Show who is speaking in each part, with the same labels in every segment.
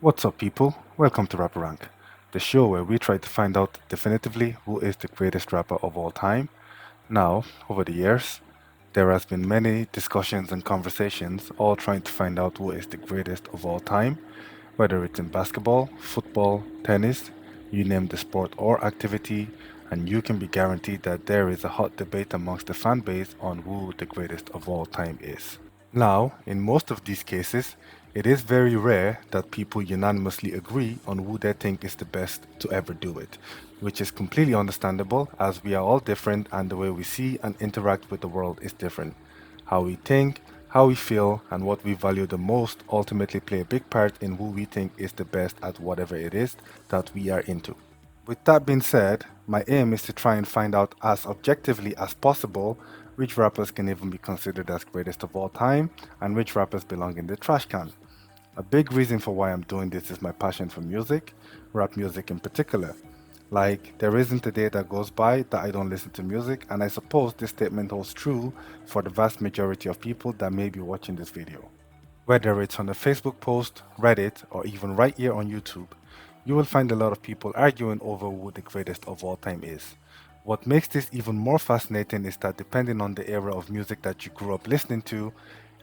Speaker 1: What's up, people? Welcome to RapperRank, the show where we try to find out definitively who is the greatest rapper of all time. Now, over the years, there has been many discussions and conversations all trying to find out who is the greatest of all time, whether it's in basketball, football, tennis, you name the sport or activity, and you can be guaranteed that there is a hot debate amongst the fan base on who the greatest of all time is. Now, in most of these cases, it is very rare that people unanimously agree on who they think is the best to ever do it, which is completely understandable as we are all different and the way we see and interact with the world is different. How we think, how we feel, and what we value the most ultimately play a big part in who we think is the best at whatever it is that we are into. With that being said, my aim is to try and find out as objectively as possible which rappers can even be considered as greatest of all time and which rappers belong in the trash can. A big reason for why I'm doing this is my passion for music, rap music in particular. Like, there isn't a day that goes by that I don't listen to music, and I suppose this statement holds true for the vast majority of people that may be watching this video. Whether it's on a Facebook post, Reddit, or even right here on YouTube, you will find a lot of people arguing over who the greatest of all time is. What makes this even more fascinating is that depending on the era of music that you grew up listening to,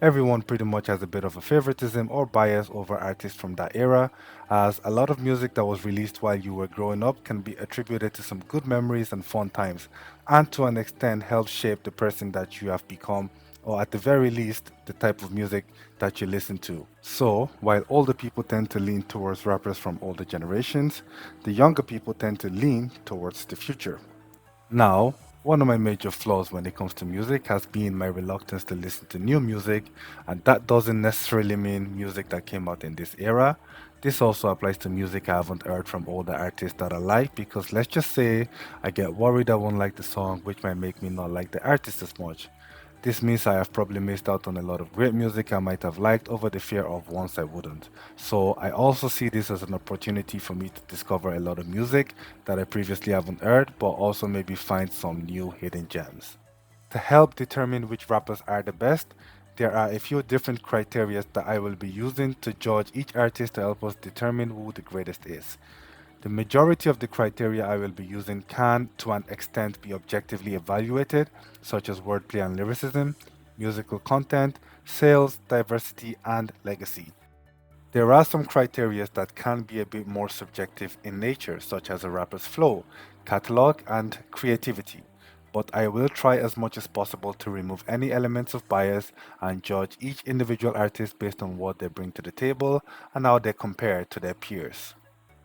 Speaker 1: everyone pretty much has a bit of a favoritism or bias over artists from that era, as a lot of music that was released while you were growing up can be attributed to some good memories and fun times, and to an extent help shape the person that you have become, or at the very least, the type of music that you listen to. So, while older people tend to lean towards rappers from older generations, the younger people tend to lean towards the future. Now, one of my major flaws when it comes to music has been my reluctance to listen to new music, and that doesn't necessarily mean music that came out in this era. This also applies to music I haven't heard from older artists that I like because let's just say I get worried I won't like the song, which might make me not like the artist as much. This means I have probably missed out on a lot of great music I might have liked over the fear of once I wouldn't. So I also see this as an opportunity for me to discover a lot of music that I previously haven't heard, but also maybe find some new hidden gems. To help determine which rappers are the best, there are a few different criteria that I will be using to judge each artist to help us determine who the greatest is. The majority of the criteria I will be using can, to an extent, be objectively evaluated, such as wordplay and lyricism, musical content, sales, diversity, and legacy. There are some criteria that can be a bit more subjective in nature, such as a rapper's flow, catalog, and creativity. But I will try as much as possible to remove any elements of bias and judge each individual artist based on what they bring to the table and how they compare to their peers.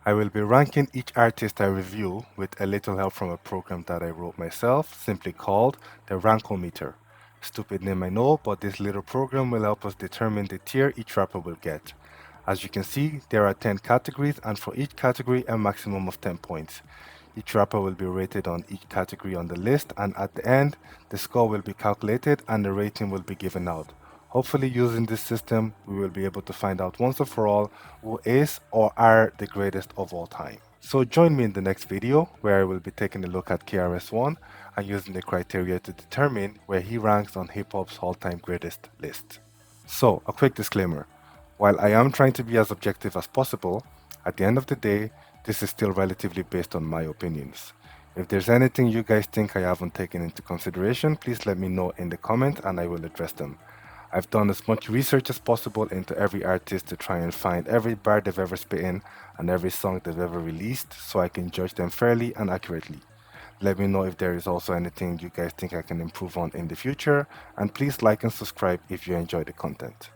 Speaker 1: I will be ranking each artist I review with a little help from a program that I wrote myself, simply called the Rankometer. Stupid name I know, but this little program will help us determine the tier each rapper will get. As you can see, there are 10 categories and for each category a maximum of 10 points. Each rapper will be rated on each category on the list, and at the end, the score will be calculated and the rating will be given out. Hopefully, using this system, we will be able to find out once and for all who is or are the greatest of all time. So join me in the next video where I will be taking a look at KRS-One and using the criteria to determine where he ranks on hip hop's all-time greatest list. So, a quick disclaimer. While I am trying to be as objective as possible, at the end of the day, this is still relatively based on my opinions. If there's anything you guys think I haven't taken into consideration, please let me know in the comment and I will address them. I've done as much research as possible into every artist to try and find every bar they've ever spit in and every song they've ever released so I can judge them fairly and accurately. Let me know if there is also anything you guys think I can improve on in the future, and please like and subscribe if you enjoy the content.